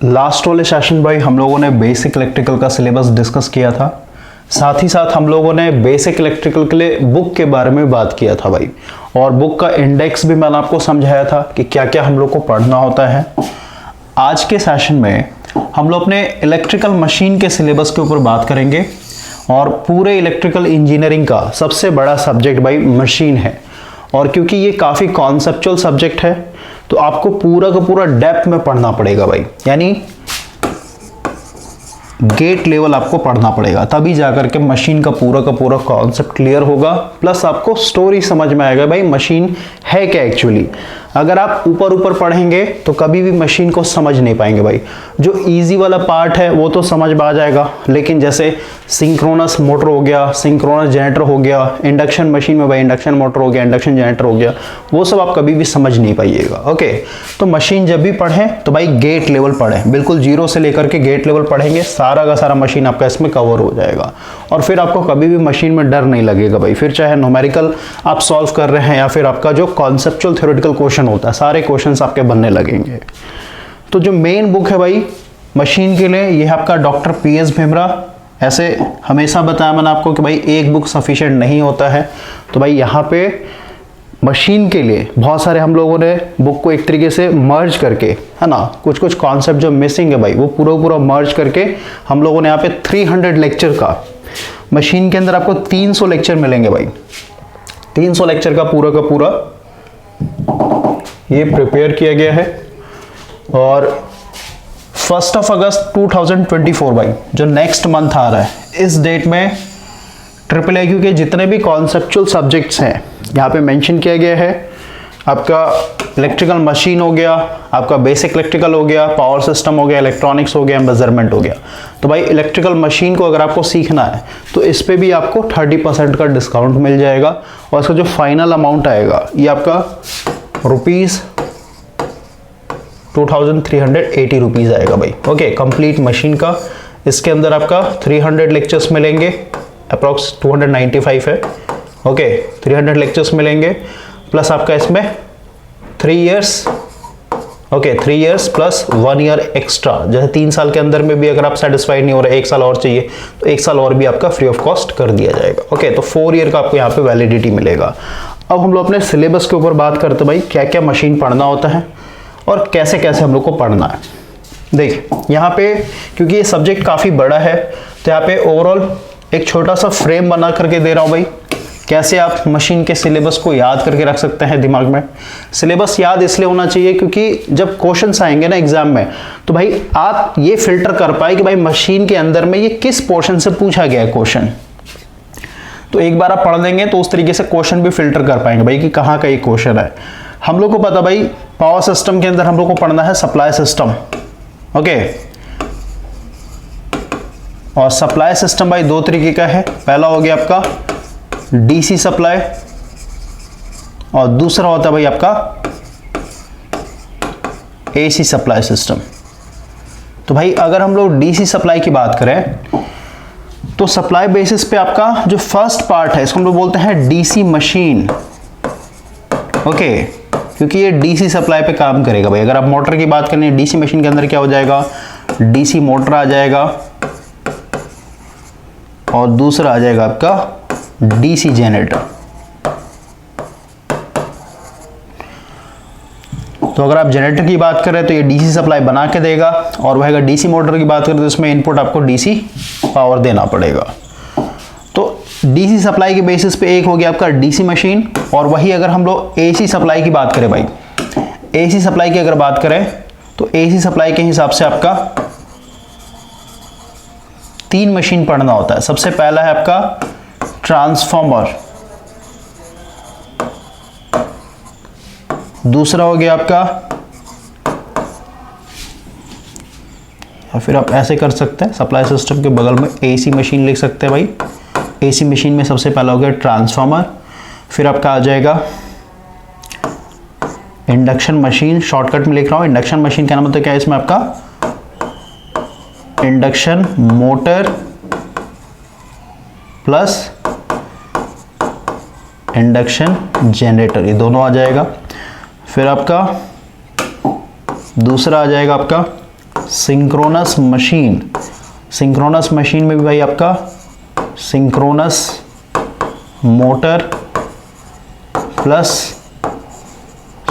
Last वाले session भाई हम लोगों ने बेसिक इलेक्ट्रिकल का सिलेबस डिस्कस किया था, साथ ही साथ हम लोगों ने बेसिक इलेक्ट्रिकल के लिए बुक के बारे में बात किया था भाई, और बुक का इंडेक्स भी मैंने आपको समझाया था कि क्या क्या हम लोग को पढ़ना होता है। आज के सेशन में हम लोग अपने इलेक्ट्रिकल मशीन के सिलेबस के ऊपर बात करेंगे, और पूरे इलेक्ट्रिकल इंजीनियरिंग का सबसे बड़ा सब्जेक्ट भाई मशीन है, और क्योंकि ये काफ़ी कॉन्सेप्चुअल सब्जेक्ट है तो आपको पूरा का पूरा डेप्थ में पढ़ना पड़ेगा भाई, यानी गेट लेवल आपको पढ़ना पड़ेगा, तभी जाकर के मशीन का पूरा कॉन्सेप्ट क्लियर होगा, प्लस आपको स्टोरी समझ में आएगा भाई मशीन है क्या एक्चुअली। अगर आप ऊपर पढ़ेंगे तो कभी भी मशीन को समझ नहीं पाएंगे भाई। जो इजी वाला पार्ट है वो तो समझ में आ जाएगा, लेकिन जैसे सिंक्रोनस मोटर हो गया, सिंक्रोनस जनरेटर हो गया, इंडक्शन मशीन में भाई इंडक्शन मोटर हो गया, इंडक्शन जनरेटर हो गया, वो सब आप कभी भी समझ नहीं पाइएगा। ओके, तो मशीन जब भी पढ़ें तो भाई गेट लेवल पढ़ें, बिल्कुल जीरो से लेकर के गेट लेवल पढ़ेंगे, सारा का सारा मशीन आपका इसमें कवर हो जाएगा, और फिर आपको कभी भी मशीन में डर नहीं लगेगा भाई। फिर चाहे न्यूमेरिकल आप सॉल्व कर रहे हैं या फिर आपका जो कॉन्सेप्चुअल थ्योरेटिकल क्वेश्चन होता है, सारे क्वेश्चंस आपके बनने लगेंगे। तो जो मेन बुक है भाई मशीन के लिए, ये है आपका डॉक्टर पीएस भिमरा। ऐसे हमेशा बताया मैंने आपको कि भाई एक बुक सफिशिएंट नहीं होता है, तो भाई यहाँ पे मशीन के लिए बहुत सारे हम लोगों ने बुक को एक तरीके से मर्ज करके, है ना, कुछ कॉन्सेप्ट जो मिसिंग है भाई वो पूरा मर्ज करके हम लोगों ने यहाँ पे 300 लेक्चर का, मशीन के अंदर आपको 300 लेक्चर मिलेंगे भाई, 300 लेक्चर का पूरा ये प्रिपेयर किया गया है। और 1 अगस्त 2024 भाई जो नेक्स्ट मंथ आ रहा है, इस डेट में IIIQ के जितने भी कॉन्सेप्चुअल सब्जेक्ट्स हैं यहाँ पे मेंशन किया गया है। आपका इलेक्ट्रिकल मशीन हो गया, आपका बेसिक इलेक्ट्रिकल हो गया, पावर सिस्टम हो गया, इलेक्ट्रॉनिक्स हो गया, मेजरमेंट हो गया। तो भाई इलेक्ट्रिकल मशीन को अगर आपको सीखना है तो इस पे भी आपको 30% का डिस्काउंट मिल जाएगा, और इसका जो फाइनल अमाउंट आएगा ये आपका ₹2380 आएगा भाई। ओके, कंप्लीट मशीन का इसके अंदर आपका 300 लेक्चर्स मिलेंगे, अप्रॉक्स 295 है। ओके, 300 लेक्चर्स मिलेंगे, प्लस आपका इसमें 3 years, okay 3 years plus 1 year extra, जैसे 3 साल के अंदर में भी अगर आप सेटिस्फाइड नहीं हो रहे, 1 साल और चाहिए तो 1 साल और भी आपका फ्री ऑफ कॉस्ट कर दिया जाएगा। ओके, तो 4 ईयर का आपको यहाँ पे वैलिडिटी मिलेगा। अब हम लोग अपने सिलेबस के ऊपर बात करते भाई क्या क्या मशीन पढ़ना होता है और कैसे कैसे हम लोग को पढ़ना है। देखिए यहाँ पे क्योंकि ये सब्जेक्ट काफ़ी बड़ा है तो यहाँ पे ओवरऑल एक छोटा सा फ्रेम बना करके दे रहा हूँ भाई, कैसे आप मशीन के सिलेबस को याद करके रख सकते हैं दिमाग में। सिलेबस याद इसलिए होना चाहिए क्योंकि जब क्वेश्चंस आएंगे ना एग्जाम में तो भाई आप ये फिल्टर कर पाए कि भाई मशीन के अंदर में ये किस पोर्शन से पूछा गया है क्वेश्चन। तो एक बार आप पढ़ लेंगे तो उस तरीके से क्वेश्चन भी फिल्टर कर पाएंगे भाई कि कहाँ का ये क्वेश्चन है। हम लोग को पता भाई पावर सिस्टम के अंदर हम लोग को पढ़ना है सप्लाई सिस्टम। ओके, और सप्लाई सिस्टम भाई 2 तरीके का है, पहला हो गया आपका डीसी सप्लाई और दूसरा होता है भाई आपका एसी सप्लाई सिस्टम। तो भाई अगर हम लोग डीसी सप्लाई की बात करें तो सप्लाई बेसिस पे आपका जो फर्स्ट पार्ट है इसको हम लोग बोलते हैं डीसी मशीन। ओके, क्योंकि ये डीसी सप्लाई पे काम करेगा भाई। अगर आप मोटर की बात करें डीसी मशीन के अंदर क्या हो जाएगा, डीसी मोटर आ जाएगा और दूसरा आ जाएगा आपका डीसी जनरेटर। तो अगर आप जनरेटर की बात करें तो ये डीसी सप्लाई बना के देगा, और वह अगर डीसी मोटर की बात करें तो इसमें इनपुट आपको डीसी पावर देना पड़ेगा। तो डीसी सप्लाई के बेसिस पे एक हो गया आपका डीसी मशीन, और वही अगर हम लोग एसी सप्लाई की बात करें भाई, एसी सप्लाई की अगर बात करें तो एसी सप्लाई के हिसाब से आपका 3 मशीन पढ़ना होता है। सबसे पहला है आपका ट्रांसफॉर्मर, दूसरा हो गया आपका, या फिर आप ऐसे कर सकते हैं सप्लाई सिस्टम के बगल में एसी मशीन लिख सकते हैं भाई। एसी मशीन में सबसे पहला हो गया ट्रांसफॉर्मर, फिर आपका आ जाएगा इंडक्शन मशीन, शॉर्टकट में लिख रहा हूं इंडक्शन मशीन का मतलब क्या है इसमें आपका induction motor plus induction generator, ये दोनों आ जाएगा। फिर आपका दूसरा आ जाएगा आपका सिंक्रोनस मशीन, सिंक्रोनस मशीन में भी भाई आपका synchronous motor plus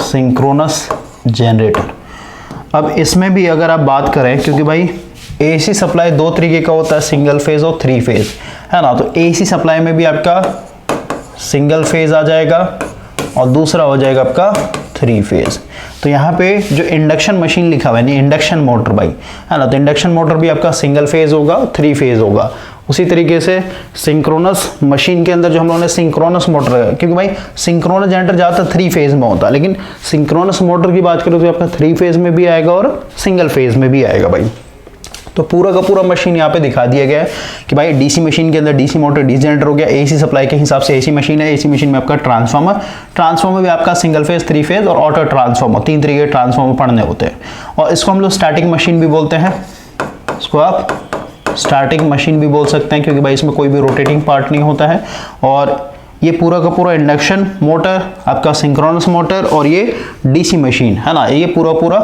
synchronous generator. अब इसमें भी अगर आप बात करें, क्योंकि भाई एसी सप्लाई दो तरीके का होता है, सिंगल फेज और थ्री फेज, है ना। तो एसी सप्लाई में भी आपका सिंगल फेज आ जाएगा और दूसरा हो जाएगा आपका थ्री फेज। तो यहाँ पे जो इंडक्शन मशीन लिखा हुआ है नहीं, इंडक्शन मोटर भाई, है ना, तो इंडक्शन मोटर भी आपका सिंगल फेज होगा, थ्री फेज होगा। उसी तरीके से सिंक्रोनस मशीन के अंदर जो हम लोगों ने सिंक्रोनस मोटर है, क्योंकि भाई सिंक्रोनस जनरेटर ज़्यादातर थ्री फेज में होता है, लेकिन सिंक्रोनस मोटर की बात करें तो आपका थ्री फेज में भी आएगा और सिंगल फेज में भी आएगा भाई। तो पूरा का पूरा मशीन यहाँ पे दिखा दिया गया है कि भाई डीसी मशीन के अंदर डीसी मोटर, डीसी जनरेटर हो गया, एसी सप्लाई के हिसाब से एसी मशीन है, एसी मशीन में आपका ट्रांसफार्मर, ट्रांसफार्मर भी आपका सिंगल फेज, थ्री फेज और ऑटो ट्रांसफार्मर, तीन तरीके के ट्रांसफार्मर पढ़ने होते हैं। और इसको हम लोग स्टैटिक मशीन भी बोलते हैं, इसको आप स्टैटिक मशीन भी बोल सकते हैं, क्योंकि भाई इसमें कोई भी रोटेटिंग पार्ट नहीं होता है। और ये पूरा का पूरा इंडक्शन मोटर, आपका सिंक्रोनस मोटर और ये डीसी मशीन, है ना, ये पूरा पूरा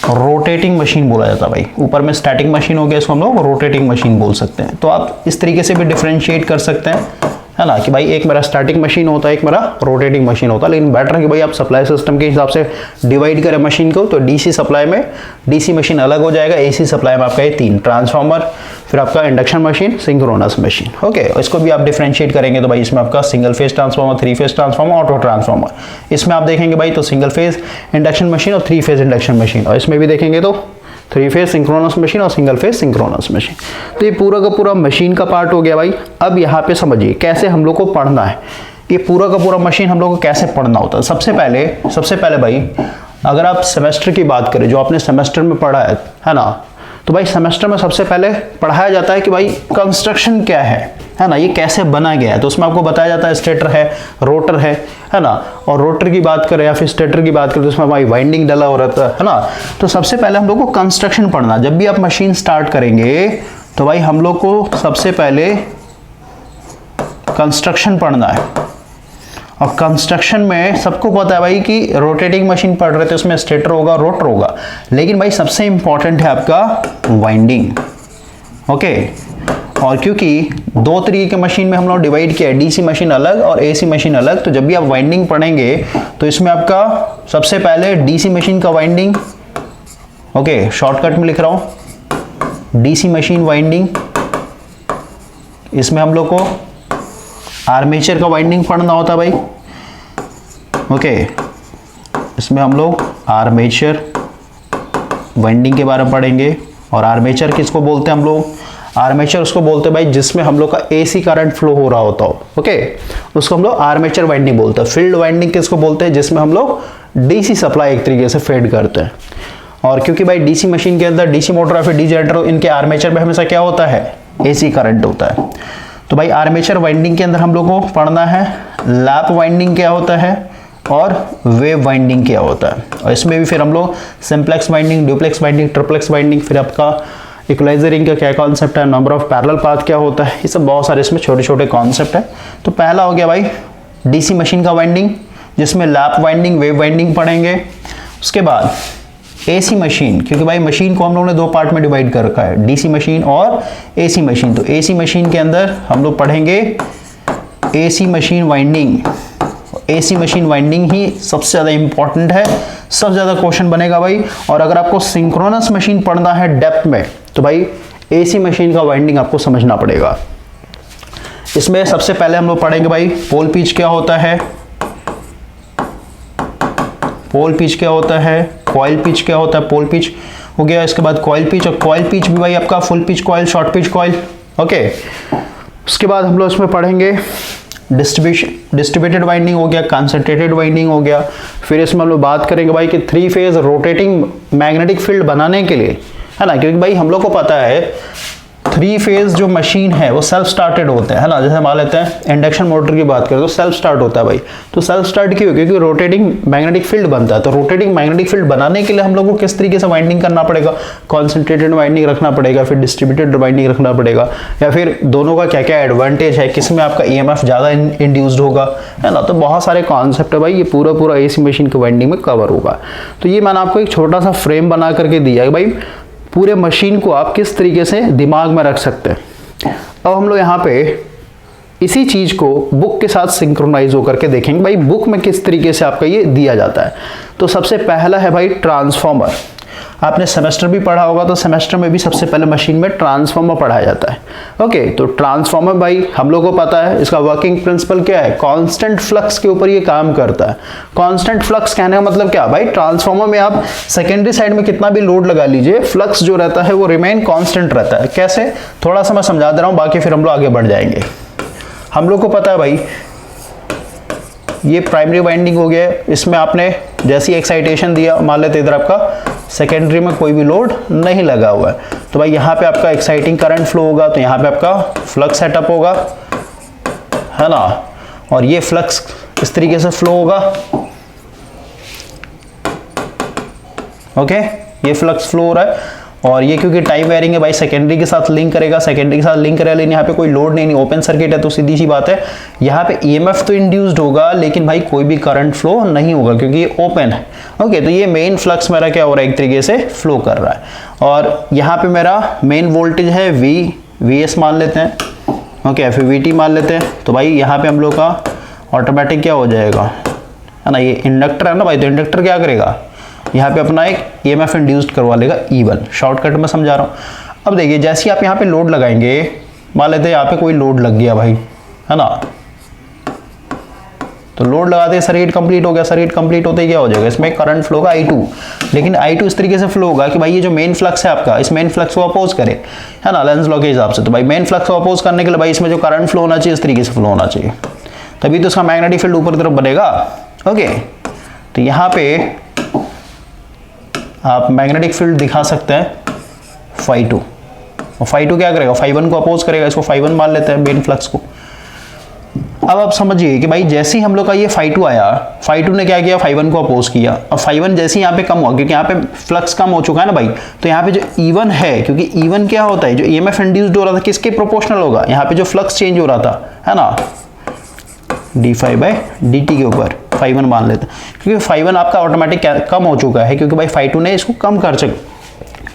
रोटेटिंग मशीन बोला जाता है भाई। ऊपर में स्टैटिक मशीन हो गया, इसको हम लोग रोटेटिंग मशीन बोल सकते हैं। तो आप इस तरीके से भी डिफरेंशिएट कर सकते हैं, है ना, कि भाई एक मेरा स्टैटिक मशीन होता है, एक मेरा रोटेटिंग मशीन होता है। लेकिन बेटर है कि भाई आप सप्लाई सिस्टम के हिसाब से डिवाइड करें मशीन को। तो डीसी सप्लाई में डीसी मशीन अलग हो जाएगा, एसी सप्लाई में आपका ये तीन, ट्रांसफार्मर, फिर आपका induction machine, synchronous machine. Okay, इसको भी आप डिफरेंशिएट करेंगे तो भाई इसमें आपका single phase transformer, three phase transformer, auto transformer. इसमें आप देखेंगे भाई तो सिंगल फेज इंडक्शन मशीन और थ्री फेज इंडक्शन मशीन, और इसमें भी देखेंगे तो थ्री फेज सिंक्रोनस मशीन और सिंगल फेज सिंक्रोनस मशीन। तो ये पूरा का पूरा मशीन का पार्ट हो गया भाई। अब यहाँ पे समझिए कैसे हम लोग को पढ़ना है, ये पूरा का पूरा मशीन हम लोग को कैसे पढ़ना होता है। सबसे पहले भाई अगर आप सेमेस्टर की बात करें, जो आपने सेमेस्टर में पढ़ा है ना, तो भाई सेमेस्टर में सबसे पहले पढ़ाया जाता है कि भाई कंस्ट्रक्शन क्या है ना, ये कैसे बना गया है। तो उसमें आपको बताया जाता है स्टेटर है, रोटर है ना। और रोटर की बात करें या फिर स्टेटर की बात करें तो उसमें भाई वाइंडिंग डला हो रहता है ना। तो सबसे पहले हम लोग को कंस्ट्रक्शन पढ़ना। जब भी आप मशीन स्टार्ट करेंगे तो भाई हम लोग को सबसे पहले कंस्ट्रक्शन पढ़ना है। और कंस्ट्रक्शन में सबको पता है भाई कि रोटेटिंग मशीन पढ़ रहे थे, उसमें स्टेटर होगा, रोटर होगा, लेकिन भाई सबसे इंपॉर्टेंट है आपका वाइंडिंग। ओके, और क्योंकि दो तरीके के मशीन में हम लोग डिवाइड किया है, डीसी मशीन अलग और एसी मशीन अलग, तो जब भी आप वाइंडिंग पढ़ेंगे तो इसमें आपका सबसे पहले डीसी मशीन का वाइंडिंग, ओके शॉर्टकट में लिख रहा हूं, डीसी मशीन वाइंडिंग, इसमें हम लोग को आर्मेचर का वाइंडिंग पढ़ना होता है भाई। ओके, इसमें हम लोग आर्मेचर वाइंडिंग के बारे में पढ़ेंगे। और आर्मेचर किसको बोलते हैं हम लोग, आर्मेचर उसको बोलते हैं भाई जिसमें हम लोग का एसी करंट फ्लो हो रहा होता हो। ओके, उसको हम लोग आर्मेचर वाइंडिंग बोलते हैं। फील्ड वाइंडिंग किसको बोलते हैं, जिसमें हम लोग डीसी सप्लाई एक तरीके से फेड करते हैं। और क्योंकि भाई डीसी मशीन के अंदर डीसी मोटर या फिर डी जनरेटर, इनके आर्मेचर में हमेशा क्या होता है, एसी करंट होता है। तो भाई आर्मेचर वाइंडिंग के अंदर हम लोग को पढ़ना है लैप वाइंडिंग क्या होता है और वेव वाइंडिंग क्या होता है। और इसमें भी फिर हम लोग simplex winding, duplex winding, triplex winding, फिर आपका इक्वलाइजर रिंग का क्या कॉन्सेप्ट है, नंबर ऑफ पैरेलल पाथ क्या होता है, ये सब बहुत सारे इसमें छोटे छोटे कॉन्सेप्ट है। तो पहला हो गया भाई डीसी मशीन का वाइंडिंग, जिसमें लैप वाइंडिंग, वेव वाइंडिंग पढ़ेंगे। उसके बाद एसी मशीन, क्योंकि भाई मशीन को हम लोगों ने दो पार्ट में डिवाइड कर रखा है, डीसी मशीन और एसी मशीन। तो एसी मशीन के अंदर हम लोग पढ़ेंगे AC machine winding. AC machine winding ही सबसे ज़्यादा इंपॉर्टेंट है, सबसे ज़्यादा क्वेश्चन बनेगा भाई। और अगर आपको सिंक्रोनस मशीन पढ़ना है डेप्थ में तो भाई एसी मशीन का वाइंडिंग आपको समझना पड़ेगा। इसमें सबसे पहले हम लोग पढ़ेंगे भाई पोल पिच क्या होता है, पोल पिच क्या होता है, कॉइल पिच क्या होता है, पोल पिच हो गया। इसके बाद कॉइल पिच, और कॉइल पिच भी भाई आपका full pitch coil, short pitch coil. Okay, उसके बाद हम लोग इसमें पढ़ेंगे डिस्ट्रीब्यूटेड वाइंडिंग हो गया, कंसंट्रेटेड वाइंडिंग हो गया। फिर इसमें हम लोग बात करेंगे भाई कि three phase rotating magnetic field बनाने के लिए, है ना, क्योंकि भाई हम लोग को पता है थ्री फेज जो मशीन है वो सेल्फ स्टार्टेड होते हैं, है ना। जैसे मान लेते हैं इंडक्शन मोटर की बात करें तो सेल्फ स्टार्ट होता है भाई। तो सेल्फ स्टार्ट क्यों, क्योंकि रोटेटिंग मैग्नेटिक फील्ड बनता है। तो रोटेटिंग मैग्नेटिक फील्ड बनाने के लिए हम लोग को किस तरीके से वाइंडिंग करना पड़ेगा, कॉन्सेंट्रेटेड वाइंडिंग रखना पड़ेगा, फिर डिस्ट्रीब्यूटेड वाइंडिंग रखना पड़ेगा, या फिर दोनों का क्या क्या एडवांटेज है, किस में आपका ईएमएफ ज़्यादा इंड्यूस्ड होगा, है ना। तो बहुत सारे कॉन्सेप्ट है भाई, ये पूरा पूरा एसी मशीन के वाइंडिंग में कवर होगा। तो ये मैंने आपको एक छोटा सा फ्रेम बना करके दिया है भाई पूरे मशीन को आप किस तरीके से दिमाग में रख सकते हैं। अब हम लोग यहाँ पे इसी चीज को बुक के साथ सिंक्रोनाइज होकर के देखेंगे भाई बुक में किस तरीके से आपका ये दिया जाता है। तो सबसे पहला है भाई ट्रांसफॉर्मर। आपने सेमेस्टर भी पढ़ा होगा, तो सेमेस्टर में भी सबसे पहले मशीन में ट्रांसफॉर्मर पढ़ाया जाता है। ओके, तो ट्रांसफॉर्मर भाई हम लोग को पता है इसका वर्किंग प्रिंसिपल क्या है, कांस्टेंट फ्लक्स के ऊपर ये काम करता है। कांस्टेंट फ्लक्स कहने का मतलब क्या भाई, ट्रांसफॉर्मर में आप सेकेंडरी साइड में कितना भी लोड लगा लीजिए, फ्लक्स जो रहता है वो रिमेन कांस्टेंट रहता है। कैसे, थोड़ा सा मैं समझा दे रहा हूँ, बाकी फिर हम लोग आगे बढ़ जाएंगे। हम लोग को पता है भाई ये प्राइमरी वाइंडिंग हो गया, इसमें आपने जैसी एक्साइटेशन दिया, मान लेते इधर आपका सेकेंडरी में कोई भी लोड नहीं लगा हुआ है, तो भाई यहाँ पे आपका एक्साइटिंग करंट फ्लो होगा, तो यहाँ पे आपका फ्लक्स सेटअप होगा, है ना, और ये फ्लक्स इस तरीके से फ्लो होगा। ओके, ये फ्लक्स फ्लो हो रहा है, और ये क्योंकि टाइम वेयरिंग है भाई सेकेंडरी के साथ लिंक करेगा, सेकेंडरी के साथ लिंक करेगा, लेकिन यहाँ पे कोई लोड नहीं, ओपन सर्किट है, तो सीधी सी बात है यहाँ पे ईएमएफ तो इंड्यूस्ड होगा, लेकिन भाई कोई भी करंट फ्लो नहीं होगा क्योंकि ये ओपन है। ओके, तो ये मेन फ्लक्स मेरा क्या हो रहा है, एक तरीके से फ्लो कर रहा है, और यहाँ पे मेरा मेन वोल्टेज है VS मान लेते हैं। ओके, फिर VT मान लेते हैं, तो भाई यहाँ पे हम लोग का ऑटोमेटिक क्या हो जाएगा, है ना, ये इंडक्टर है ना भाई, तो इंडक्टर क्या करेगा, यहाँ पे अपना एक EMF इंड्यूस्ड करवा लेगा E1। शॉर्टकट में समझा रहा हूँ। अब देखिए जैसे आप यहाँ पे लोड लगाएंगे, मान लेते हैं यहाँ पे कोई लोड लग गया भाई, है ना, तो लोड लगाते सर्किट कंप्लीट हो गया, सर्किट कंप्लीट होते ही क्या हो जाएगा, इसमें करंट फ्लो होगा I2, लेकिन I2 इस तरीके से फ्लो होगा कि भाई ये जो मेन फ्लक्स है आपका, इस मेन फ्लक्स को अपोज करे, है ना, लेंस लॉ के हिसाब से। तो भाई मेन फ्लक्स को अपोज करने के लिए भाई इसमें जो करंट फ्लो होना चाहिए इस तरीके से फ्लो होना चाहिए, तभी तो इसका मैग्नेटिक फील्ड ऊपर तरफ बनेगा। ओके, तो यहाँ पे आप मैग्नेटिक फील्ड दिखा सकते हैं φ2, और φ2 क्या करेगा, φ1 को अपोज करेगा, इसको φ1 मान लेते हैं मेन फ्लक्स को। अब आप समझिए कि भाई जैसे ही हम लोग का ये φ2 आया, φ2 ने क्या किया, φ1 को अपोज किया, अब φ1 जैसे ही यहाँ पे कम हुआ, क्योंकि यहाँ पे फ्लक्स कम हो चुका है ना भाई, तो यहाँ पे जो E1 है, क्योंकि E1 क्या होता है, जो EMF इंड्यूस्ड हो रहा था किसके प्रोपोर्शनल होगा, यहाँ पे जो फ्लक्स चेंज हो रहा था, है ना, d∅dt के ऊपर φ1 मान लेते हैं, क्योंकि φ1 आपका ऑटोमेटिक कम हो चुका है, क्योंकि भाई φ2 ने इसको कम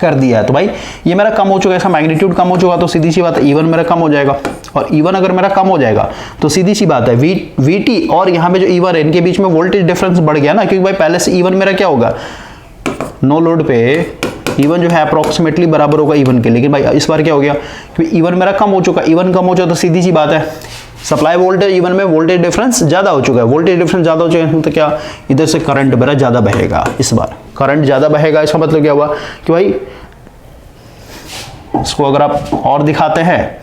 कर दिया है, तो भाई ये मेरा कम हो चुका है, इसका मैग्नीट्यूड कम हो चुका, तो सीधी सी बात है E1 मेरा कम हो जाएगा, और E1 अगर मेरा कम हो जाएगा तो सीधी सी बात है VT और यहाँ पे जो E1 है इनके बीच में वोल्टेज डिफरेंस बढ़ गया ना, क्योंकि भाई पहले से E1 मेरा क्या होगा, नो लोड पे E1 जो है अप्रोक्सीमेटली बराबर होगा E1 के, लेकिन भाई इस बार क्या हो गया, क्योंकि E1 मेरा कम हो चुका, E1 कम हो चुका, तो सीधी सी बात है सप्लाई वोल्टेज E1 में वोल्टेज डिफरेंस ज्यादा हो चुका है, वोल्टेज डिफरेंस ज्यादा हो चुका है, तो क्या इधर से करंट मेरा ज्यादा बहेगा, इस बार करंट ज्यादा बहेगा। इसका मतलब क्या हुआ कि भाई इसको अगर आप और दिखाते हैं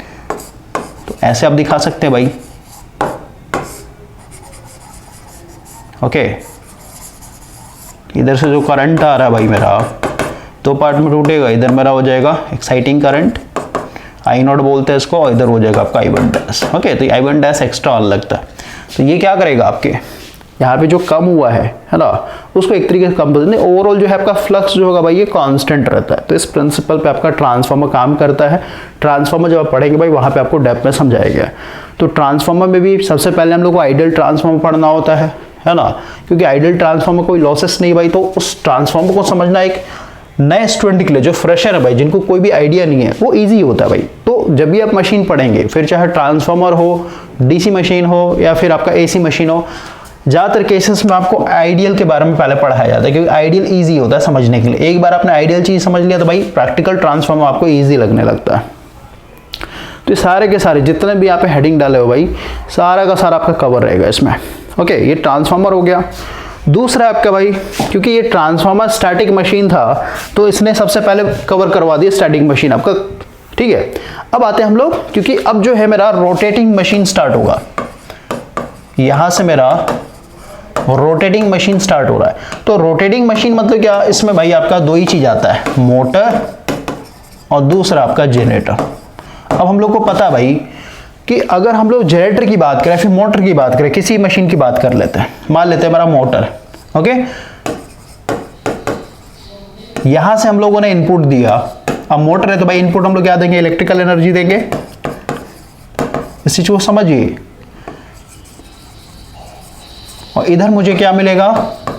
तो ऐसे आप दिखा सकते हैं भाई। ओके, इधर से जो करंट आ रहा है भाई मेरा दो पार्ट में टूटेगा, इधर मेरा हो जाएगा एक्साइटिंग करंट I0 बोलते हैं इसको, और इधर हो जाएगा आपका I1 डैश। ओके, तो I1 डैश एक्स्ट्रा ऑन लगता है, तो ये क्या करेगा, आपके यहाँ पे जो कम हुआ है ना, उसको एक तरीके से कम कर दें। ओवरऑल जो है आपका फ्लक्स जो होगा भाई ये कांस्टेंट रहता है। तो इस प्रिंसिपल पे आपका ट्रांसफार्मर काम करता है। ट्रांसफार्मर जब आप पढ़ेंगे भाई वहाँ पे आपको डेप्थ में समझाया गया है। तो ट्रांसफार्मर में भी सबसे पहले हम लोग को आइडियल ट्रांसफार्मर पढ़ना होता है ना, क्योंकि आइडियल ट्रांसफार्मर कोई लॉसेस नहीं भाई। तो उस ट्रांसफार्मर को समझना एक नए स्टूडेंट के लिए, जो फ्रेशर है भाई, जिनको कोई भी आइडिया नहीं है, वो इजी होता है भाई। तो जब भी आप मशीन पढ़ेंगे, फिर चाहे ट्रांसफार्मर हो, डीसी मशीन हो या फिर आपका एसी मशीन हो, ज़्यादातर केसेस में आपको आइडियल के बारे में पहले पढ़ाया जाता है, क्योंकि आइडियल इजी होता है समझने के लिए। एक बार आपने आइडियल चीज़ समझ लिया तो भाई प्रैक्टिकल ट्रांसफार्मर आपको ईजी लगने लगता है। तो ये सारे के सारे जितने भी आप हेडिंग डाले हो भाई, सारा का सारा आपका कवर रहेगा इसमें। ओके, ये ट्रांसफार्मर हो गया। दूसरा आपका भाई, क्योंकि ये ट्रांसफार्मर स्टैटिक मशीन था तो इसने सबसे पहले कवर करवा दिया स्टैटिक मशीन आपका, ठीक है। अब आते हैं हम लोग, क्योंकि अब जो है मेरा रोटेटिंग मशीन स्टार्ट होगा, यहां से मेरा रोटेटिंग मशीन स्टार्ट हो रहा है। तो रोटेटिंग मशीन मतलब क्या, इसमें भाई आपका दो ही चीज आता है, मोटर और दूसरा आपका जनरेटर। अब हम लोग को पता है भाई कि अगर हम लोग जनरेटर की बात करें फिर मोटर की बात करें, किसी मशीन की बात कर लेते हैं, मान लेते हैं मेरा मोटर। ओके, यहां से हम लोगों ने इनपुट दिया, अब मोटर है तो भाई इनपुट हम लोग क्या देंगे, इलेक्ट्रिकल एनर्जी देंगे। इस चीज को समझिए। और इधर मुझे क्या मिलेगा,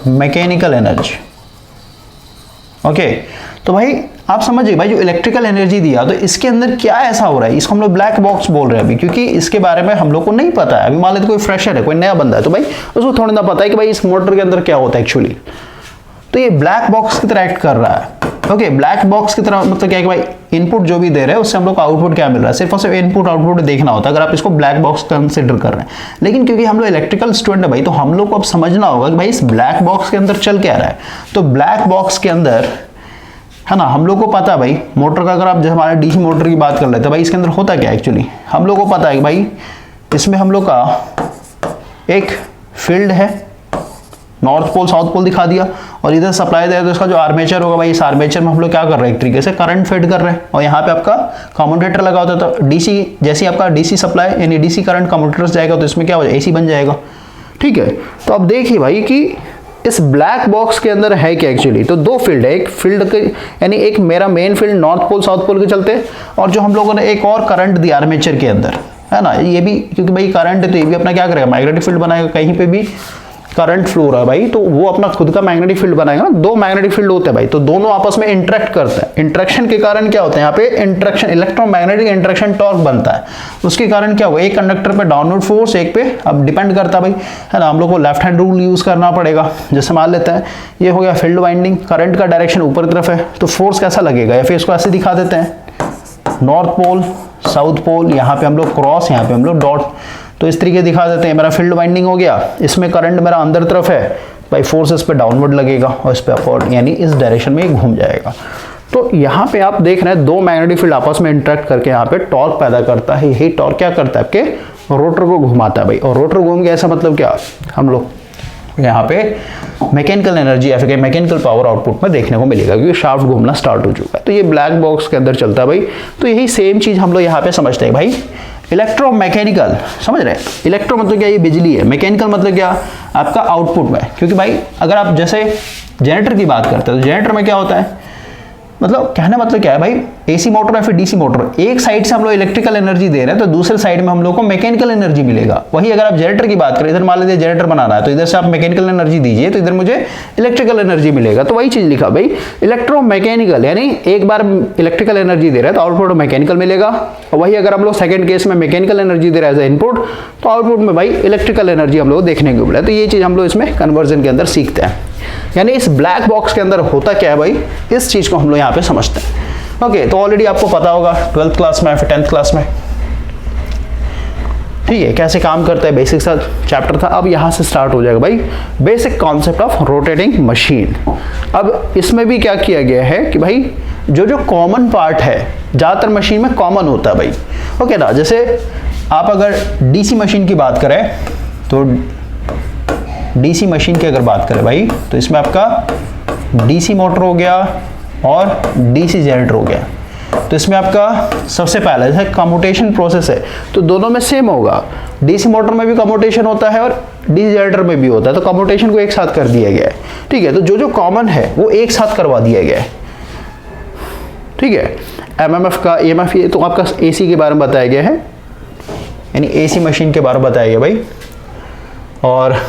मैकेनिकल एनर्जी। ओके तो भाई आप समझिए भाई, जो इलेक्ट्रिकल एनर्जी दिया तो इसके अंदर क्या ऐसा हो रहा है, इसको हम लोग ब्लैक बॉक्स बोल रहे हैं अभी, क्योंकि इसके बारे में हम लोग को नहीं पता है। अभी मान लेते कोई फ्रेशर है, कोई नया बंदा है, तो भाई उसको थोड़ा ना पता है कि भाई इस मोटर के अंदर क्या होता है एक्चुअली। तो ये ब्लैक बॉक्स की तरह एक्ट कर रहा है। ओके ब्लैक बॉक्स की तरह मतलब क्या है कि भाई इनपुट जो भी दे रहे हैं उससे हम लोग को आउटपुट क्या मिल रहा है, सिर्फ और सिर्फ इनपुट आउटपुट देखना होता है अगर आप इसको ब्लैक बॉक्स कंसिडर कर रहे हैं। लेकिन क्योंकि हम लोग इलेक्ट्रिकल स्टूडेंट है भाई, तो हम लोग को अब समझना होगा कि भाई इस ब्लैक बॉक्स के अंदर चल क्या रहा है। तो ब्लैक बॉक्स के अंदर है ना, हम लोग को पता है भाई मोटर का, अगर आप जैसे हमारे डीसी मोटर की बात कर लेते हैं भाई, इसके अंदर होता क्या एक्चुअली, हम लोग को पता है कि भाई इसमें हम लोग का एक फील्ड है, नॉर्थ पोल साउथ पोल दिखा दिया, और इधर सप्लाई दे, तो इसका जो आर्मेचर होगा भाई, इस आर्मेचर में हम लोग क्या कर रहे हैं, एक तरीके से करंट फेड कर रहे हैं, और यहाँ पे आपका कम्यूटेटर लगा होता है। तो डीसी जैसे आपका डीसी सप्लाई यानी डीसी करंट कम्यूटेटर से जाएगा तो इसमें क्या हो जाएगा, एसी बन जाएगा। ठीक है, तो अब देखिए भाई कि इस ब्लैक बॉक्स के अंदर है क्या एक्चुअली, तो दो फील्ड है, एक फील्ड के यानी एक मेरा main field north pole south pole के चलते, और जो हम लोगों ने एक और करंट दिया आर्मेचर के अंदर, है ना, ये भी क्योंकि भाई करंट है तो ये भी अपना क्या करेगा, मैग्नेटिक फील्ड बनाएगा। कहीं पे भी करंट फ्लो रहा है भाई तो वो अपना खुद का मैग्नेटिक फील्ड बनाएगा ना, दो मैग्नेटिक फील्ड होते हैं भाई, तो दोनों आपस में इंटरेक्ट करते हैं। इंटरेक्शन के कारण क्या होता है, यहाँ पे इंटरेक्शन इलेक्ट्रोमैग्नेटिक इंटरेक्शन टॉर्क बनता है। उसके कारण क्या होगा, एक कंडक्टर पे डाउनवर्ड फोर्स, एक पे अब डिपेंड करता है भाई, है ना, हम लोग को लेफ्ट हैंड रूल यूज करना पड़ेगा। जैसे मान लेते हैं ये हो गया फील्ड वाइंडिंग, करंट का डायरेक्शन ऊपर तरफ है, तो फोर्स कैसा लगेगा, या फिर इसको ऐसे दिखा देते हैं, नॉर्थ पोल साउथ पोल, यहाँ पे हम लोग क्रॉस, यहाँ पे हम लोग डॉट, तो इस तरीके दिखा देते हैं। मेरा फील्ड वाइंडिंग हो गया, इसमें करंट मेरा अंदर तरफ है भाई, फोर्स इस पे डाउनवर्ड लगेगा और इस पे अपवर्ड, यानी इस डायरेक्शन में घूम जाएगा। तो यहाँ पे आप देख रहे हैं दो मैग्नेटिक फील्ड आपस में इंटरेक्ट करके यहाँ पे टॉर्क पैदा करता है। यही टॉर्क क्या करता है, आपके रोटर को घुमाता है भाई, और रोटर घूम गया ऐसा मतलब क्या, हम लोग यहाँ पे मैकेनिकल एनर्जी या फिर मैकेनिकल पावर आउटपुट में देखने को मिलेगा, क्योंकि शाफ्ट घूमना स्टार्ट हो चुका है। तो ये ब्लैक बॉक्स के अंदर चलता है भाई। तो यही सेम चीज हम लोग यहाँ पे समझते हैं भाई, इलेक्ट्रोमैकेनिकल, समझ रहे हैं, इलेक्ट्रो मतलब क्या, ये बिजली है, मैकेनिकल मतलब क्या, आपका आउटपुट में। क्योंकि भाई अगर आप जैसे जनरेटर की बात करते हैं तो जनरेटर में क्या होता है, मतलब कहने मतलब क्या है भाई, एसी मोटर या फिर डीसी मोटर, एक साइड से हम लोग इलेक्ट्रिकल एनर्जी दे रहे हैं तो दूसरे साइड में हम लोग को मैकेनिकल एनर्जी मिलेगा। वही अगर आप जनरेटर की बात करें, इधर मान लीजिए जनरेटर बनाना है तो इधर से आप मैकेनिकल एनर्जी दीजिए तो इधर मुझे इलेक्ट्रिकल एनर्जी मिलेगा। तो वही चीज लिखा भाई, इलेक्ट्रोमैकेनिकल, यानी एक बार इलेक्ट्रिकल एनर्जी दे रहे हैं तो आउटपुट मैकेनिकल मिलेगा, और वही अगर हम लोग सेकंड केस में मैकेनिकल एनर्जी दे रहे हैं एज इनपुट, तो आउटपुट में भाई इलेक्ट्रिकल एनर्जी हम लोग देखने को मिला। तो ये चीज हम लोग इसमें कन्वर्जन के अंदर सीखते हैं। यानी इस ब्लैक बॉक्स के अंदर होता क्या है भाई, इस चीज को हम लोग यहाँ पे समझते हैं। ओके, तो ऑलरेडी आपको पता होगा 12th क्लास में या फिर 10th क्लास में, ठीक है, कैसे काम करता है, बेसिक सा चैप्टर था। अब यहाँ से स्टार्ट हो जाएगा भाई basic concept of rotating machine. अब इसमें भी क्या किया गया है कि भाई जो जो कॉमन पार्ट है ज़्यादातर मशीन में कॉमन होता है भाई। ओके ना, जैसे आप अगर डीसी मशीन की बात करें तो डीसी मशीन की अगर बात करें भाई, तो इसमें आपका डीसी मोटर हो गया और डीसी जनरेटर हो गया। तो इसमें आपका सबसे पहले जैसे कम्यूटेशन प्रोसेस है तो दोनों में सेम होगा, डीसी मोटर में भी कम्यूटेशन होता है और डीसी जनरेटर में भी होता है, तो कम्यूटेशन को एक साथ कर दिया गया है। ठीक है, तो जो जो कॉमन है वो एक साथ करवा दिया गया है। ठीक है, एमएमएफ का ईएमएफ, ये तो आपका एसी के बारे में बताया गया है, यानी एसी मशीन के बारे में बताया गया भाई। और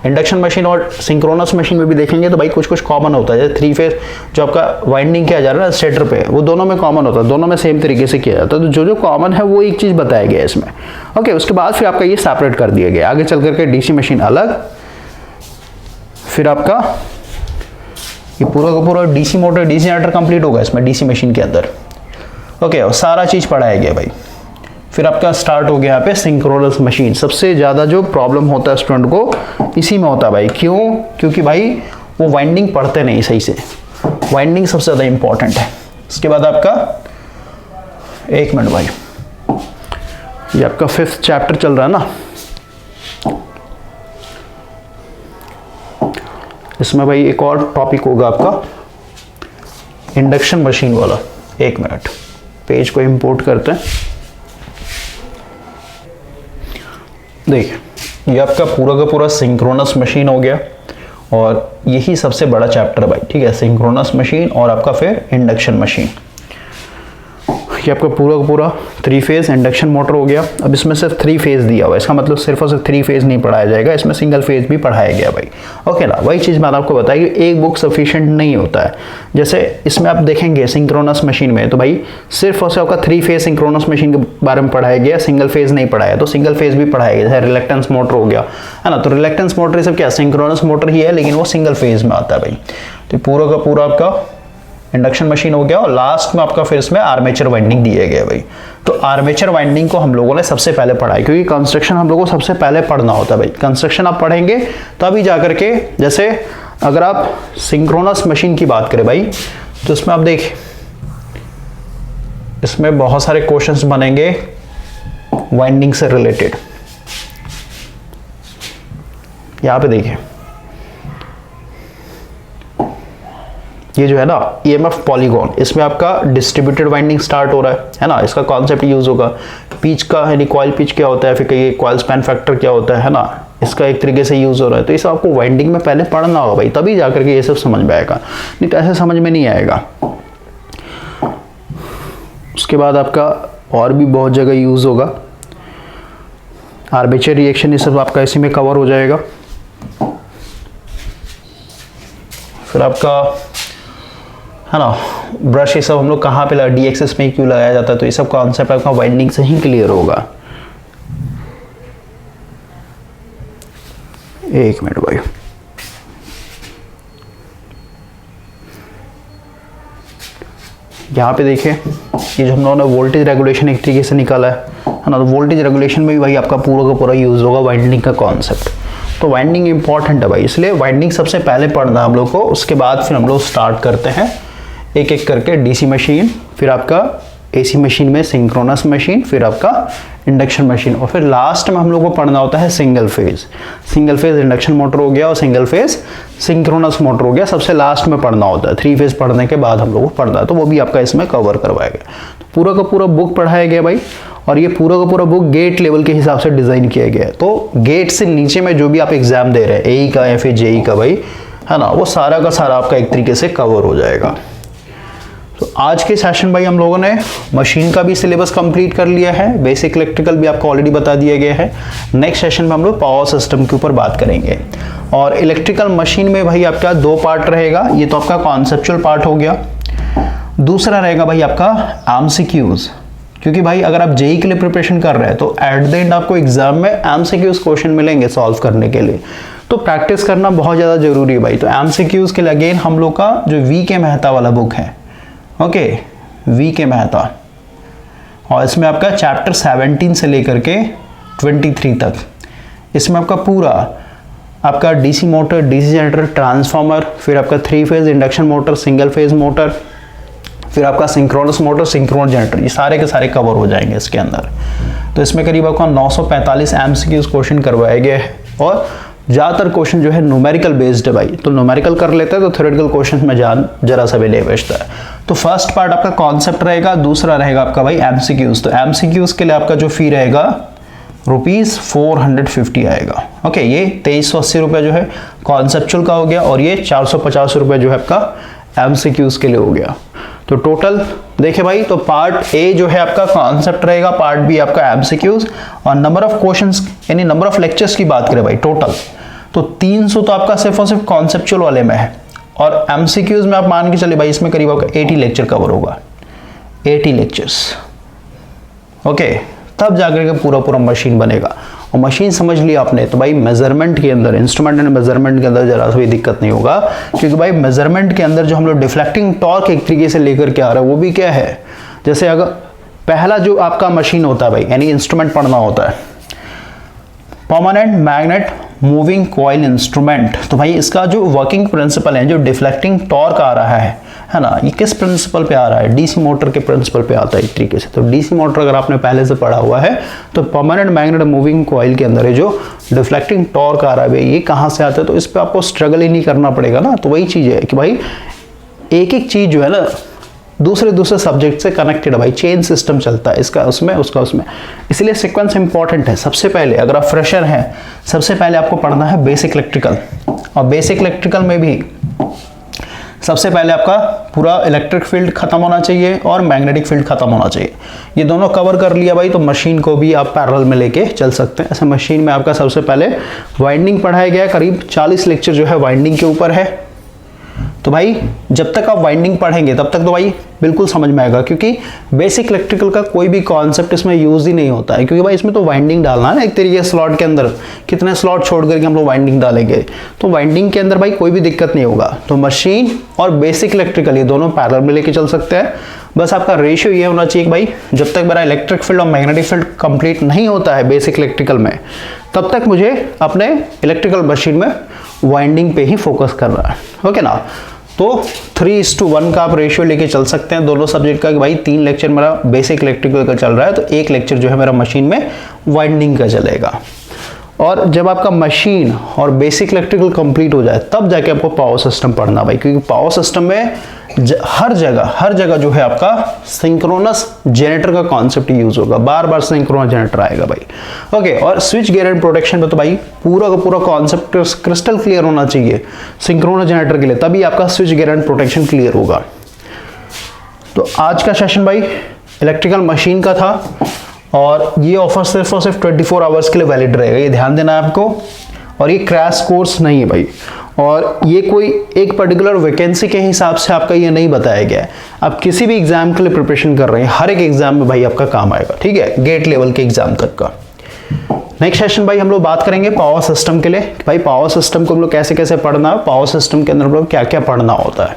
इंडक्शन मशीन और सिंक्रोनस मशीन में भी देखेंगे तो भाई कुछ कुछ कॉमन होता है। जैसे 3 फेज जो आपका वाइंडिंग किया जा रहा है स्टेटर पे, वो दोनों में कॉमन होता है, दोनों में सेम तरीके से किया जाता है। तो जो जो कॉमन है वो एक चीज बताया गया है इसमें। ओके, उसके बाद फिर आपका ये सेपरेट कर दिया गया, आगे चल करके डीसी मशीन अलग, फिर आपका ये पूरा का पूरा DC motor DC generator complete होगा इसमें डीसी मशीन के अंदर। ओके, और सारा चीज पढ़ाया गया भाई। फिर आपका स्टार्ट हो गया यहाँ पे सिंक्रोनस मशीन। सबसे ज़्यादा जो प्रॉब्लम होता है स्टूडेंट को इसी में होता है भाई। क्यों? क्योंकि भाई वो वाइंडिंग पढ़ते नहीं सही से, वाइंडिंग सबसे ज़्यादा इंपॉर्टेंट है। इसके बाद आपका 1 मिनट भाई, ये आपका 5th चैप्टर चल रहा है ना, इसमें भाई एक और टॉपिक होगा आपका इंडक्शन मशीन वाला। 1 मिनट, पेज को इंपोर्ट करते हैं। देखिए, ये आपका पूरा का पूरा सिंक्रोनस मशीन हो गया और यही सबसे बड़ा चैप्टर है भाई। ठीक है, सिंक्रोनस मशीन और आपका फिर इंडक्शन मशीन। ये आपका पूरा का पूरा 3 फेज इंडक्शन मोटर हो गया। अब इसमें सिर्फ 3 फेज दिया हुआ है, इसका मतलब सिर्फ और सिर्फ 3 फेज नहीं पढ़ाया जाएगा, इसमें सिंगल फेज भी पढ़ाया गया भाई। ओके ना, वही चीज़ मैंने आपको बताई कि एक बुक सफिशिएंट नहीं होता है। जैसे इसमें आप देखेंगे सिंक्रोनस मशीन में, तो भाई सिर्फ और सिर्फ आपका 3 फेज सिंक्रोनस मशीन के बारे में पढ़ाया गया, सिंगल फेज नहीं पढ़ाया, तो सिंगल फेज भी पढ़ाया गया। जैसे रिलेक्टेंस मोटर हो गया है ना, तो रिलेक्टेंस मोटर सब क्या सिंक्रोनस मोटर ही है, लेकिन वो सिंगल फेज में आता है भाई। तो पूरा का पूरा आपका इंडक्शन मशीन हो गया। और लास्ट में आपका फिर इसमें आर्मेचर वाइंडिंग दिए गए भाई। तो आर्मेचर वाइंडिंग को हम लोगों ने सबसे पहले पढ़ा है, क्योंकि कंस्ट्रक्शन हम लोगों को सबसे पहले पढ़ना होता है भाई। कंस्ट्रक्शन आप पढ़ेंगे तभी जाकर के, जैसे अगर आप सिंक्रोनस मशीन की बात करें भाई, तो इसमें आप देखिए इसमें बहुत सारे क्वेश्चंस बनेंगे वाइंडिंग से रिलेटेड। यहां पे देखिए ये जो है ना EMF पॉलीगॉन, इसमें आपका डिस्ट्रीब्यूटेड वाइंडिंग स्टार्ट हो रहा है ना, इसका कॉन्सेप्ट यूज होगा। पिच का यानी कॉइल पिच क्या होता है, फिर कहीं कॉइल स्पैन फैक्टर क्या होता है ना, इसका एक तरीके से यूज हो रहा है। तो ये सब आपको वाइंडिंग में पहले पढ़ना होगा भाई, तभी जाकर के ये सब समझ में आएगा, नहीं तो ऐसे समझ में नहीं आएगा। उसके बाद आपका और भी बहुत जगह यूज होगा आर्मेचर रिएक्शन, ये सब आपका इसी में कवर हो जाएगा। फिर आपका है ना ब्रश, ये सब हम लोग कहाँ पे लगा, डी एक्सेस में क्यों लगाया जाता है, तो ये सब कॉन्सेप्ट आपका वाइंडिंग से ही क्लियर होगा। एक मिनट भाई, यहाँ पे देखिए ये जो हम लोगों ने वोल्टेज रेगुलेशन एक तरीके से निकाला है ना, तो वोल्टेज रेगुलेशन में भी भाई आपका पूरा का पूरा यूज होगा वाइंडिंग का कॉन्सेप्ट। तो वाइंडिंग इंपॉर्टेंट है भाई, इसलिए वाइंडिंग सबसे पहले पढ़ना हम लोग को। उसके बाद फिर हम लोग स्टार्ट करते हैं एक एक करके डीसी मशीन, फिर आपका एसी मशीन में सिंक्रोनस मशीन, फिर आपका इंडक्शन मशीन, और फिर लास्ट में हम लोग को पढ़ना होता है single phase. Single phase induction motor हो गया और सिंगल फेज सिंक्रोनस मोटर हो गया, सबसे लास्ट में पढ़ना होता है। 3 फेज पढ़ने के बाद हम लोग को पढ़ना है, तो वो भी आपका इसमें कवर करवाया गया। तो पूरा का पूरा बुक पढ़ाया गया भाई, और ये पूरा का पूरा बुक गेट लेवल के हिसाब से डिजाइन किया गया है। तो गेट से नीचे में जो भी आप एग्जाम दे रहे हैं, एई का या फिर जेई का भाई, है ना, वो सारा का सारा आपका एक तरीके से कवर हो जाएगा। तो आज के सेशन भाई हम लोगों ने मशीन का भी सिलेबस कंप्लीट कर लिया है, बेसिक इलेक्ट्रिकल भी आपको ऑलरेडी बता दिया गया है। नेक्स्ट सेशन में हम लोग पावर सिस्टम के ऊपर बात करेंगे। और इलेक्ट्रिकल मशीन में भाई आपका 2 पार्ट रहेगा, ये तो आपका कॉन्सेप्चुअल पार्ट हो गया, दूसरा रहेगा भाई आपका एमसीक्यूज। क्योंकि भाई अगर आप जेई के लिए प्रिपरेशन कर रहे हैं तो एट द एंड आपको एग्जाम में एमसीक्यूज क्वेश्चन मिलेंगे सॉल्व करने के लिए, तो प्रैक्टिस करना बहुत ज़्यादा जरूरी है भाई। तो एमसीक्यूज के लिए अगेन हम लोग का जो वी के मेहता वाला बुक है, ओके, वी के मेहता, और इसमें आपका चैप्टर 17 से लेकर के 23 तक, इसमें आपका पूरा आपका DC motor, DC generator, transformer, फिर आपका 3 phase induction motor, single phase motor, फिर आपका सिंक्रोनस मोटर, सिंक्रोनस जनरेटर, ये सारे के सारे कवर हो जाएंगे इसके अंदर। तो इसमें करीब आपका 945 एमसीक्यूज क्वेश्चन करवाए गए हैं, और ज़्यादातर क्वेश्चन जो है न्यूमेरिकल बेस्ड है भाई। तो न्यूमेरिकल कर लेते हैं तो थ्योरेटिकल क्वेश्चन में जान जरा सा भी नहीं बचता है। तो फर्स्ट पार्ट आपका कॉन्सेप्ट रहेगा, दूसरा रहेगा आपका भाई एमसीक्यूज। तो एमसीक्यूज के लिए आपका जो फी रहेगा ₹450 आएगा। ओके, ये 2380 रुपये जो है कॉन्सेप्चुअल का हो गया, और ये 450 रुपये जो है आपका एमसीक्यूज के लिए हो गया। तो टोटल देखिए भाई, तो पार्ट ए जो है आपका कॉन्सेप्ट रहेगा, पार्ट बी आपका एमसीक्यूज, और नंबर ऑफ क्वेश्चंस यानी नंबर ऑफ लेक्चर्स की बात करें भाई टोटल, तो 300 तो आपका सिर्फ और सिर्फ कॉन्सेप्चुअल वाले में है, और एमसीक्यूज में आप मान के चले भाई इसमें करीब आपका 80 लेक्चर कवर होगा, 80 लेक्चर्स। ओके, तब जाकर के पूरा पूरा मशीन बनेगा। और मशीन समझ लिया आपने तो भाई मेजरमेंट के अंदर, इंस्ट्रूमेंट एंड मेजरमेंट के अंदर जरा सा भी दिक्कत नहीं होगा, क्योंकि भाई मेजरमेंट के अंदर जो हम लोग डिफ्लेक्टिंग टॉर्क एक तरीके से लेकर के आ रहा है, वो भी क्या है, जैसे अगर पहला जो आपका मशीन होता है भाई, यानी इंस्ट्रूमेंट पढ़ना होता है, permanent magnet moving coil instrument. तो भाई इसका जो वर्किंग प्रिंसिपल है, जो डिफ्लेक्टिंग टॉर्क आ रहा है ना, ये किस प्रिंसिपल पे आ रहा है, डीसी मोटर के प्रिंसिपल पे आता है एक तरीके से। तो डीसी मोटर अगर आपने पहले से पढ़ा हुआ है तो परमानेंट मैग्नेट मूविंग कॉइल के अंदर है जो डिफ्लेक्टिंग टॉर्क आ रहा है भाई, ये कहाँ से आता है, तो इस पर आपको स्ट्रगल ही नहीं करना पड़ेगा ना। तो वही चीज़ है कि भाई एक एक चीज़ जो है ना दूसरे सब्जेक्ट से कनेक्टेड है भाई, चेन सिस्टम चलता है, इसका उसमें उसका उसमें, इसलिए सीक्वेंस इंपॉर्टेंट है। सबसे पहले अगर आप फ्रेशर हैं, सबसे पहले आपको पढ़ना है बेसिक इलेक्ट्रिकल, और बेसिक इलेक्ट्रिकल में भी सबसे पहले आपका पूरा इलेक्ट्रिक फील्ड खत्म होना चाहिए और मैग्नेटिक फील्ड खत्म होना चाहिए। ये दोनों कवर कर लिया भाई तो मशीन को भी आप पैरेलल में लेके चल सकते हैं। ऐसे मशीन में आपका सबसे पहले वाइंडिंग पढ़ाया गया, करीब 40 लेक्चर जो है वाइंडिंग के ऊपर है। तो भाई जब तक आप वाइंडिंग पढ़ेंगे तब तक तो भाई बिल्कुल समझ में आएगा, क्योंकि बेसिक इलेक्ट्रिकल का कोई भी कॉन्सेप्ट इसमें यूज ही नहीं होता है, क्योंकि भाई इसमें तो वाइंडिंग डालना है ना एक तरीके स्लॉट के अंदर, कितने स्लॉट छोड़ करके हम लोग वाइंडिंग डालेंगे, तो वाइंडिंग के अंदर भाई कोई भी दिक्कत नहीं होगा। तो मशीन और बेसिक इलेक्ट्रिकल ये दोनों पैरेलल में लेके चल सकते हैं। बस आपका रेशियो ये होना चाहिए कि भाई जब तक मेरा इलेक्ट्रिक फील्ड और मैग्नेटिक फील्ड कंप्लीट नहीं होता है बेसिक इलेक्ट्रिकल में, तब तक मुझे अपने इलेक्ट्रिकल मशीन में वाइंडिंग पे ही फोकस करना है। ओके ना, तो 3:1 का आप रेशियो लेके चल सकते हैं दोनों सब्जेक्ट का, कि भाई 3 लेक्चर मेरा बेसिक इलेक्ट्रिकल का चल रहा है तो 1 लेक्चर जो है मेरा मशीन में वाइंडिंग का चलेगा। और जब आपका मशीन और बेसिक इलेक्ट्रिकल कंप्लीट हो जाए तब जाके आपको पावर सिस्टम पढ़ना भाई, क्योंकि पावर सिस्टम में हर जगह जो है आपका सिंक्रोनस जनरेटर का कॉन्सेप्ट यूज होगा, बार बार सिंक्रोनस जनरेटर आएगा भाई। ओके, और स्विच गियर एंड प्रोटेक्शन में तो भाई पूरा का पूरा कॉन्सेप्ट क्रिस्टल क्लियर होना चाहिए सिंक्रोनस जनरेटर के लिए, तभी आपका switch gear and protection clear होगा। तो आज का सेशन भाई इलेक्ट्रिकल मशीन का था, और ये ऑफर सिर्फ और सिर्फ 24 आवर्स के लिए वैलिड रहेगा, ये ध्यान देना है आपको। और ये क्रैश कोर्स नहीं है भाई, और ये कोई एक पर्टिकुलर वैकेंसी के हिसाब से आपका ये नहीं बताया गया है। आप किसी भी एग्जाम के लिए प्रिपरेशन कर रहे हैं, हर एक एग्जाम में भाई आपका काम आएगा, ठीक है, गेट लेवल के एग्जाम तक का। नेक्स्ट सेशन भाई हम लोग बात करेंगे पावर सिस्टम के लिए, भाई पावर सिस्टम को हम लोग कैसे कैसे पढ़ना है, पावर सिस्टम के अंदर हम लोग क्या क्या पढ़ना होता है।